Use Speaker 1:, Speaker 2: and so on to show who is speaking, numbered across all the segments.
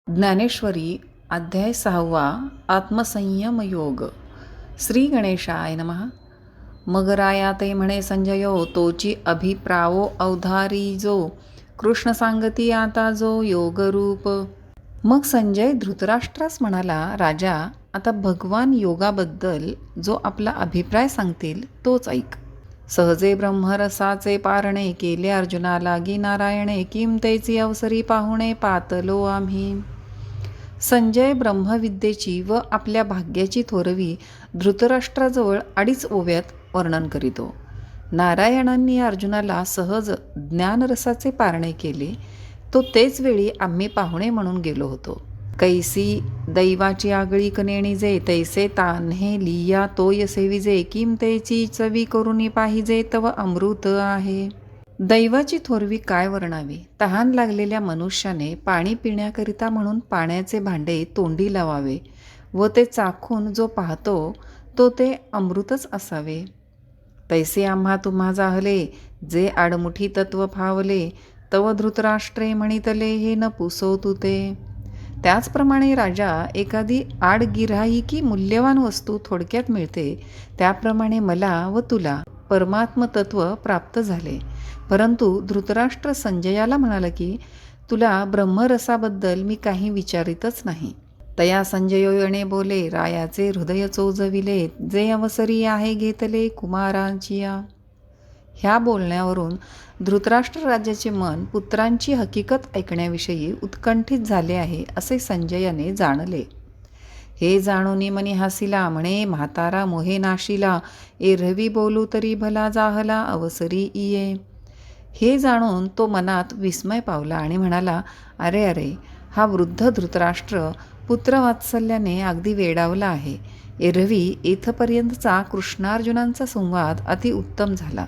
Speaker 1: ज्ञानेश्वरी अध्याय 6 आत्मसंयम योग. श्री गणेशाय नमः. मग राया ते म्हणे संजयो, तोची अभिप्रावो अवधारी जो, कृष्ण सांगती आता जो योगरूप. मग संजय धृतराष्ट्रास म्हणाला, राजा, आता भगवान योगाबद्दल जो आपला अभिप्राय सांगतील तोच ऐक. सहजे ब्रह्मरसाचे पारणे केले अर्जुना लागी नारायणे, किमतेची अवसरी पाहुणे पातलो आम्ही. संजय ब्रह्मविद्येची व आपल्या भाग्याची थोरवी धृतराष्ट्राजवळ 2.5 ओव्यात वर्णन करीतो. नारायणांनी अर्जुनाला सहज ज्ञानरसाचे पारणे केले, तो तेच वेळी आम्ही पाहुणे म्हणून गेलो होतो. कैसी दैवाची आगळी कनेणी जे, तैसे तान्हे लिया तोय सेविजे, किमतेची चवी करुनी पाहिजे तव अमृत आहे. दैवाची थोरवी काय वर्णावी. तहान लागलेल्या मनुष्याने पाणी पिण्याकरिता म्हणून पाण्याचे भांडे तोंडी लावावे व ते चाखून जो पाहतो तो ते अमृतच असावे. तैसे आम्हा तुम्हा जाहले, जे आडमुठी तत्व फावले, तव धृतराष्ट्रे म्हणितले हे न पुसो तू ते. त्याचप्रमाणे राजा, एखादी आडगिऱ्हाईकी मूल्यवान वस्तू थोडक्यात मिळते, त्याप्रमाणे मला व तुला परमात्मतत्व प्राप्त झाले. परंतु धृतराष्ट्र संजयाला म्हणाला की तुला ब्रह्मरसाबद्दल मी काही विचारितच नाही. तया संजयोयणे बोले, रायाचे हृदय चोजविले, जे अवसरी आहे घेतले कुमारांचिया. ह्या बोलण्यावरून धृतराष्ट्र राजाचे मन पुत्रांची हकीकत ऐकण्याविषयी उत्कंठित झाले आहे असे संजयाने जाणले. हे जाणूनी मनी हासिला, म्हणे म्हातारा मोहे नाशिला, एरवी बोलू तरी भला जाहला अवसरी इये. हे जाणून तो मनात विस्मय पावला आणि म्हणाला, अरे अरे, हा वृद्ध धृतराष्ट्र पुत्रवात्सल्याने अगदी वेडावला आहे. एरवी इथपर्यंतचा कृष्णार्जुनांचा संवाद अतिउत्तम झाला.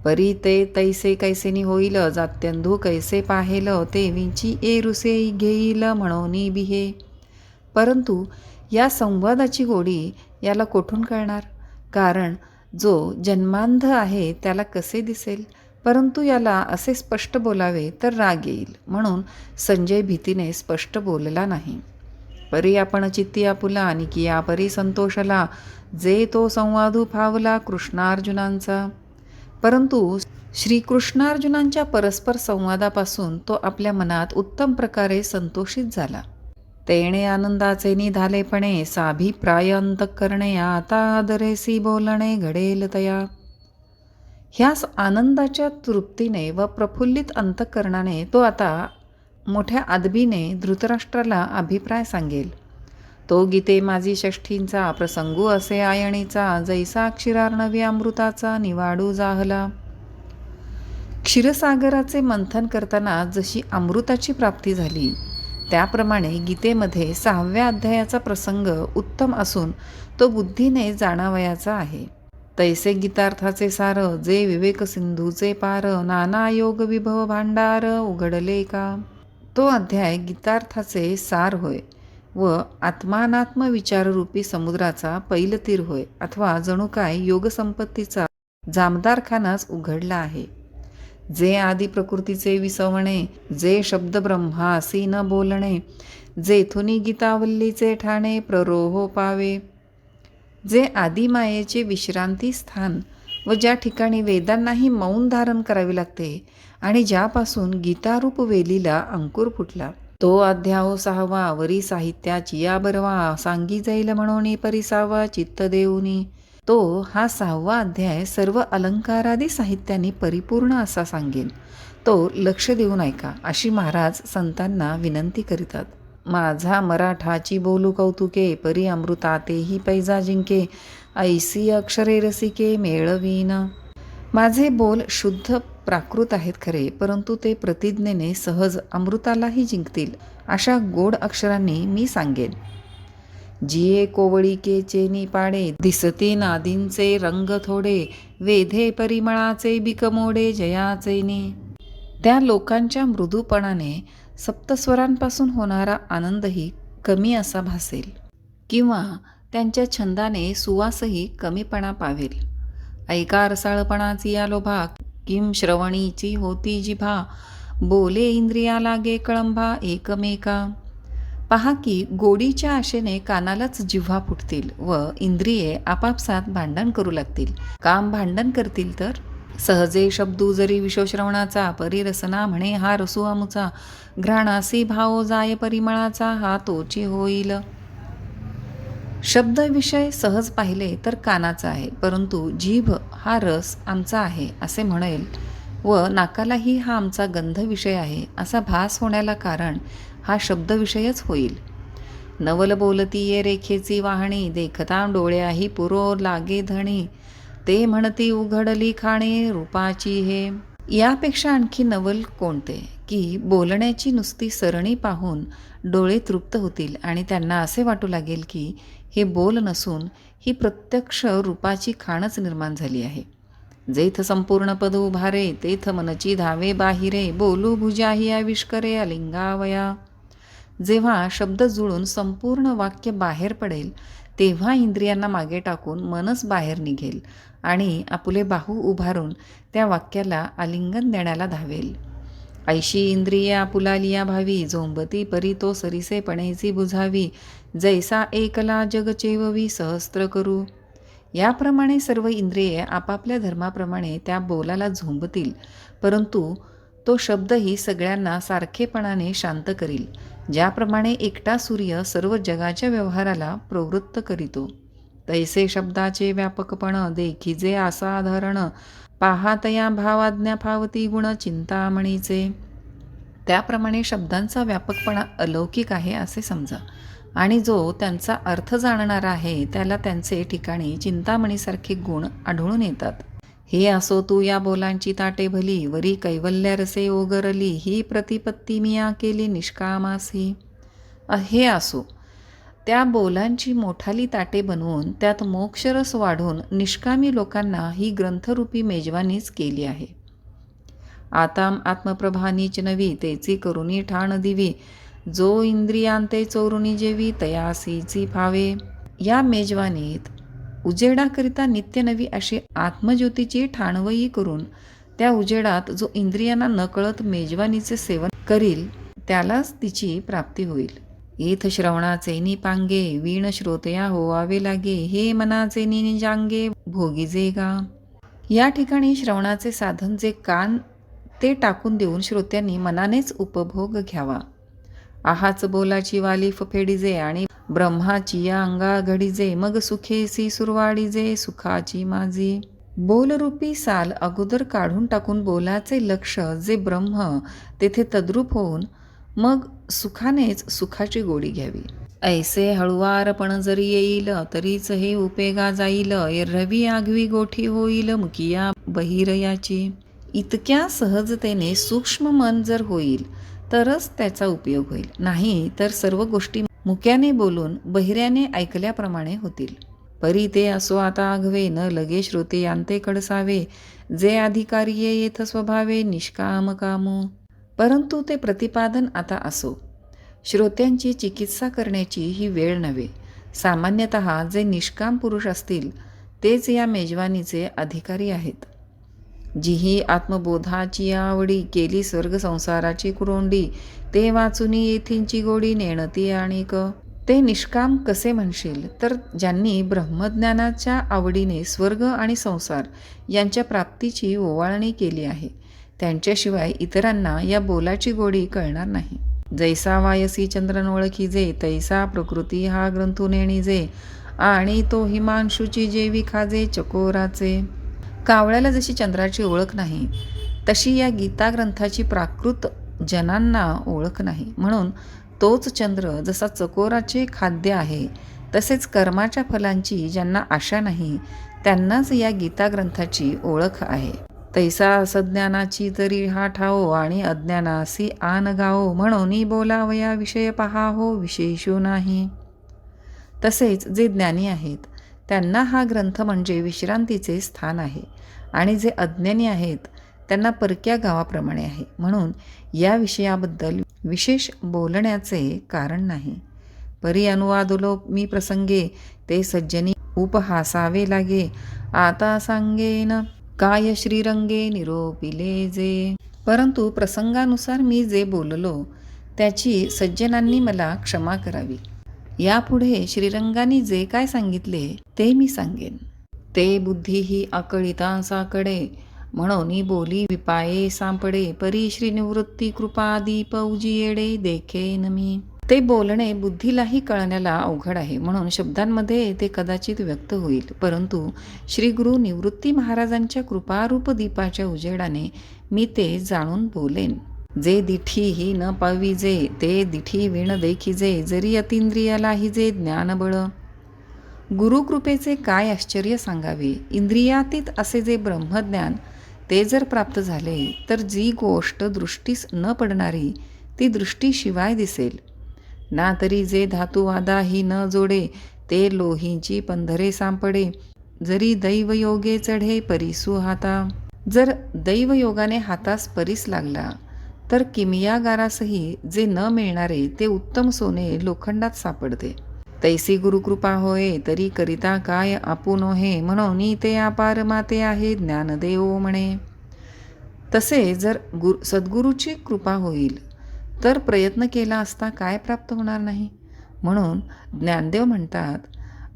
Speaker 1: परी ते तैसे कैसेनी होईल, जात्यंधू कैसे पाहेल, ते विंची एरुसे घेईल म्हणोनी बिहे. परंतु या संवादाची गोडी याला कोठून कळणार. कारण जो जन्मांध आहे त्याला कसे दिसेल. परंतु याला असे स्पष्ट बोलावे तर राग येईल, म्हणून संजय भीतीने स्पष्ट बोलला नाही. परी आपण चित्ती आपुला आणि किया परी संतोषला, जे तो संवादू फावला कृष्णार्जुनांचा. परंतु श्रीकृष्णार्जुनांच्या परस्पर संवादापासून तो आपल्या मनात उत्तम प्रकारे संतोषित झाला. तेणे आनंदाचे निधालेपणे, साभिप्राय अंतःकरणे, आता आदरेसी बोलणे घडेल तया. ह्यास आनंदाच्या तृप्तीने व प्रफुल्लित अंतःकरणाने तो आता मोठ्या अदबीने धृतराष्ट्राला अभिप्राय सांगेल. तो गीते माझी षष्ठींचा, प्रसंगू असे आयणीचा, जैसा क्षीरार्णवी अमृताचा निवाडू जाहला. क्षीरसागराचे मंथन करताना जशी अमृताची प्राप्ती झाली, त्याप्रमाणे गीतेमध्ये 6व्या अध्यायाचा प्रसंग उत्तम असून तो बुद्धीने जाणावयाचा आहे. तैसे गीतार्थाचे सार, जे विवेक सिंधूचे पार, नाना योग विभव भांडार उघडले का. तो अध्याय गीतार्थाचे सार होय व आत्मानात्म विचाररूपी समुद्राचा पैलतीर होय, अथवा जणू काय योगसंपत्तीचा जामदारखानाच उघडला आहे. जे आदी प्रकृतीचे विसवणे, जे शब्द ब्रह्मासी न बोलणे, जेथुनी गीतावल्लीचे ठाणे प्ररोहो पावे. जे आदिमायेचे विश्रांती स्थान व ज्या ठिकाणी वेदांनाही मौन धारण करावे लागते आणि ज्यापासून गीतारूप वेलीला अंकुर फुटला, तो अध्याय 6वा. वरी साहित्याची या बरवा, सांगी जाईल म्हणून परिसावा चित्त देऊनी. तो हा 6वा अध्याय सर्व अलंकारादी साहित्याने परिपूर्ण असा सांगेल. तो लक्ष देऊन ऐका अशी महाराज संतांना विनंती करीतात. माझा मराठाची बोलू कौतुके, परी अमृतातेही पैजा जिंके, ऐसी अक्षरे रसिके मेळवीन. माझे बोल शुद्ध प्राकृत आहेत खरे, परंतु ते प्रतिज्ञेने सहज अमृतालाही जिंकतील अशा गोड अक्षरांनी मी सांगेन. जिये कोवळीकेचे निपाडे, दिसते नादींचे रंग थोडे, वेधे परिमळाचे बिकमोडे जयाचे ने. त्या लोकांच्या मृदूपणाने सप्तस्वरांपासून होणारा आनंदही कमी असा भासेल, किंवा त्यांच्या छंदाने सुवासही कमीपणा पावेल. ऐका रसाळपणाची या लोभा, किम श्रवणीची होती जिभा, बोले इंद्रिया लागे कळंबा एकमेका. पहा की गोडीच्या आशेने कानालाच जिव्हा फुटतील व इंद्रिये आपापसात भांडण करू लागतील. काम भांडण करतील तर सहजे शब्दू जरी विश्वश्रवणाचा परिरसना म्हणे हा रसू आमुचा. घ्राणासी भाव जाय परिमळाचा हा तोची होईल. शब्द विषय सहज पाहिले तर कानाचा आहे, परंतु जीभ हा रस आमचा आहे असे म्हणेल व नाकालाही हा आमचा गंध विषय आहे असा भास होण्याला कारण हा शब्दविषयच होईल. नवल बोलती ये रेखेची वाहणी देखता डोळ्याही पुरो लागे धणी. ते म्हणती उघडली खाणे रूपाची हे. यापेक्षा आणखी नवल कोणते की बोलण्याची नुसती सरणी पाहून डोळे तृप्त होतील आणि त्यांना असे वाटू लागेल की हे बोल नसून ही प्रत्यक्ष रूपाची खाणच निर्माण झाली आहे. जेथ संपूर्ण पद उभारे तेथ मनची धावे बाहिरे. बोलू भुजाही आविष्करे अलिंगावया. जेव्हा शब्द जुळून संपूर्ण वाक्य बाहेर पडेल तेव्हा इंद्रियांना मागे टाकून मनच बाहेर निघेल आणि आपुले बाहू उभारून त्या वाक्याला आलिंगन देण्याला धावेल. ऐशी इंद्रिये आपुलालिया भावी झोंबती परी तो सरिसेपणेची बुझावी. जैसा एकला जग चेववी सहस्त्र करू. याप्रमाणे सर्व इंद्रिये आपापल्या धर्माप्रमाणे त्या बोलाला झोंबतील, परंतु तो शब्दही सगळ्यांना सारखेपणाने शांत करील. ज्याप्रमाणे एकटा सूर्य सर्व जगाच्या व्यवहाराला प्रवृत्त करीतो तैसे शब्दाचे व्यापकपण देखीजे असाधारण. पाहातया भावाज्ञा फावती गुण चिंतामणीचे. त्याप्रमाणे शब्दांचा व्यापकपणा अलौकिक आहे असे समजा आणि जो त्यांचा अर्थ जाणणारा आहे त्याला त्यांचे ठिकाणी चिंतामणीसारखे गुण आढळून येतात. हे असो तू या बोलांची ताटे भली वरी कैवल्य रसे ओगरली. ही प्रतिपत्ती मिया केली निष्कामासी. हे असो त्या बोलांची मोठाली ताटे बनवून त्यात मोक्षरस वाढून निष्कामी लोकांना ही ग्रंथरूपी मेजवानीच केली आहे. आता आत्मप्रभानीच नवी तेची करुणी ठाण दिवी. जो इंद्रियांते चोरुनी जेवी तयासीची फावे. या मेजवानीत उजेडाकरिता नित्य नवी अशी आत्मज्योतीची ठाणवई करून त्या उजेडात जो इंद्रियांना नकळत मेजवानीचे सेवन करील त्यालाच तिची प्राप्ती होईल. येथ श्रवणाचे निपांगे वीण श्रोतया होवावे लागे. हे मनाचे निजांगे भोगीजे गा. या ठिकाणी श्रवणाचे साधन जे कान ते टाकून देऊन श्रोत्यांनी मनानेच उपभोग घ्यावा. आहाच बोलाची वालीफ फेडीजे आणि ब्रह्माची या अंगा घडीजे. मग सुखेसी सुरवाडीजे सुखाची माझी. बोलरूपी साल अगोदर काढून टाकून बोलाचे लक्ष जे ब्रह्म तेथे तद्रूप होऊन मग सुखानेच सुखाची गोडी घ्यावी. ऐसे हळुवारपण जरी येईल तरीच हे उपेगा जाईल. रवी आगवी गोठी होईल मुकिया बहिरयाची. इतक्या सहजतेने सूक्ष्म मन जर होईल तरच त्याचा उपयोग होईल, नाही तर सर्व गोष्टी मुक्याने बोलून बहिऱ्याने ऐकल्याप्रमाणे होतील. परी ते असो आता आघवे न लगे श्रोते यांते कडसावे. जे अधिकारी येथ स्वभावे निष्काम कामू. परंतु ते प्रतिपादन आता असो. श्रोत्यांची चिकित्सा करण्याची ही वेळ नव्हे. सामान्यतः जे निष्काम पुरुष असतील तेच या मेजवानीचे अधिकारी आहेत. जिही आत्मबोधाची आवडी केली स्वर्ग संसाराची कुरोंडी. ते वाचुनी येथींची गोडी नेणती आणिक. ते निष्काम कसे म्हणशील तर ज्यांनी ब्रह्मज्ञानाच्या आवडीने स्वर्ग आणि संसार यांच्या प्राप्तीची ओवाळणी केली आहे त्यांच्याशिवाय इतरांना या बोलाची गोडी कळणार नाही. जैसा वायसी चंद्रन ओळखीजे तैसा प्रकृती हा ग्रंथू नेणीजे. आणि तो हिमांशूची जेवी खाजे चकोराचे. कावळ्याला जशी चंद्राची ओळख नाही तशी या गीता ग्रंथाची प्राकृत जनांना ओळख नाही. म्हणून तोच चंद्र जसा चकोराचे खाद्य आहे तसेच कर्माच्या फलांची ज्यांना आशा नाही त्यांनाच या गीता ग्रंथाची ओळख आहे. तैसा असज्ञानाची तरी हा ठाओ आणि अज्ञानासी आन गाओ. म्हणून बोलावया विषय पहा हो विशेषो नाही. तसेच जे ज्ञानी आहेत त्यांना हा ग्रंथ म्हणजे विश्रांतीचे स्थान आहे आणि जे अज्ञानी आहेत त्यांना परक्या गावाप्रमाणे आहे. म्हणून या विषयाबद्दल विशेष बोलण्याचे कारण नाही. परी अनुवादलो मी प्रसंगे ते सज्जनी उपहासावे लागे. आता सांगेन काय श्रीरंगे निरोपिले जे. परंतु प्रसंगानुसार मी जे बोललो त्याची सज्जनांनी मला क्षमा करावी. यापुढे श्रीरंगांनी जे काय सांगितले ते मी सांगेन. ते बुद्धी ही आकळिता साकडे, म्हणून बोली विपाये सांपडे. परी श्रीनिवृत्ती कृपादी पौजियेडे देखेन मी. ते बोलणे बुद्धीलाही कळण्याला अवघड आहे, म्हणून शब्दांमध्ये ते कदाचित व्यक्त होईल. परंतु श्री गुरु निवृत्ती महाराजांच्या कृपारूप दीपाच्या उजेडाने मी ते जाणून बोलेन. जे दिठीही न पाविजे ते दिठी विण देखिजे, जरी अतिंद्रियालाही जे ज्ञानबळ. गुरुकृपेचे काय आश्चर्य सांगावे. इंद्रियातीत असे जे ब्रह्मज्ञान ते जर प्राप्त झाले तर जी गोष्ट दृष्टीस न पडणारी ती दृष्टीशिवाय दिसेल ना. तरी जे धातुवादाही न जोडे ते लोहींची पंधरे सांपडे. जरी दैवयोगे चढे परिसू हाता. जर दैवयोगाने हातास परीस लागला तर किमियागारासही जे न मिळणारे ते उत्तम सोने लोखंडात सापडते. तैसी गुरुकृपा होय तरी करिता काय आपुन हे, म्हणून ते अपार माते आहे ज्ञानदेव म्हणे. तसे जर सद्गुरूची कृपा होईल तर प्रयत्न केला असता काय प्राप्त होणार नाही. म्हणून ज्ञानदेव म्हणतात,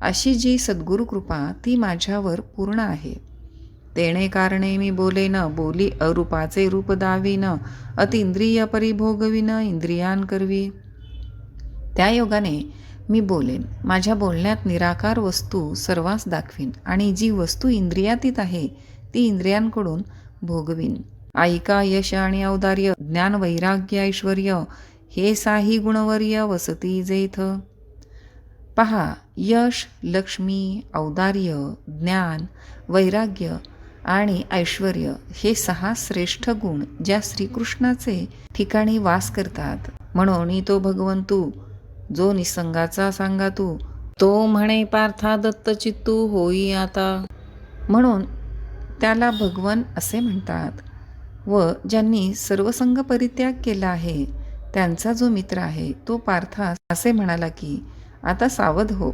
Speaker 1: अशी जी सद्गुरू कृपा ती माझ्यावर पूर्ण आहे. तेणे कारणे मी बोलेन, बोली अरूपाचे रूप दावीन, अतिंद्रिय परिभोगविन इंद्रियान करवी. त्या योगाने मी बोलेन, माझ्या बोलण्यात निराकार वस्तू सर्वांस दाखवीन आणि जी वस्तू इंद्रियातीत आहे ती इंद्रियांकडून भोगवीन. ऐका यश आणि औदार्य, ज्ञान वैराग्य ऐश्वर हे साही गुणवर्य वसती जेथ. पहा, यश, लक्ष्मी, औदार्य, ज्ञान, वैराग्य आणि ऐश्वर हे 6 श्रेष्ठ गुण ज्या श्रीकृष्णाचे ठिकाणी वास करतात. म्हणून तो भगवंतू जो निसंगाचा सांगा तू, तो म्हणे पार्था दत्त चित्तू होई आता. म्हणून त्याला भगवन असे म्हणतात. व ज्यांनी सर्वसंग परित्याग केला आहे त्यांचा जो मित्र आहे तो पार्था असे म्हणाला की आता सावध हो,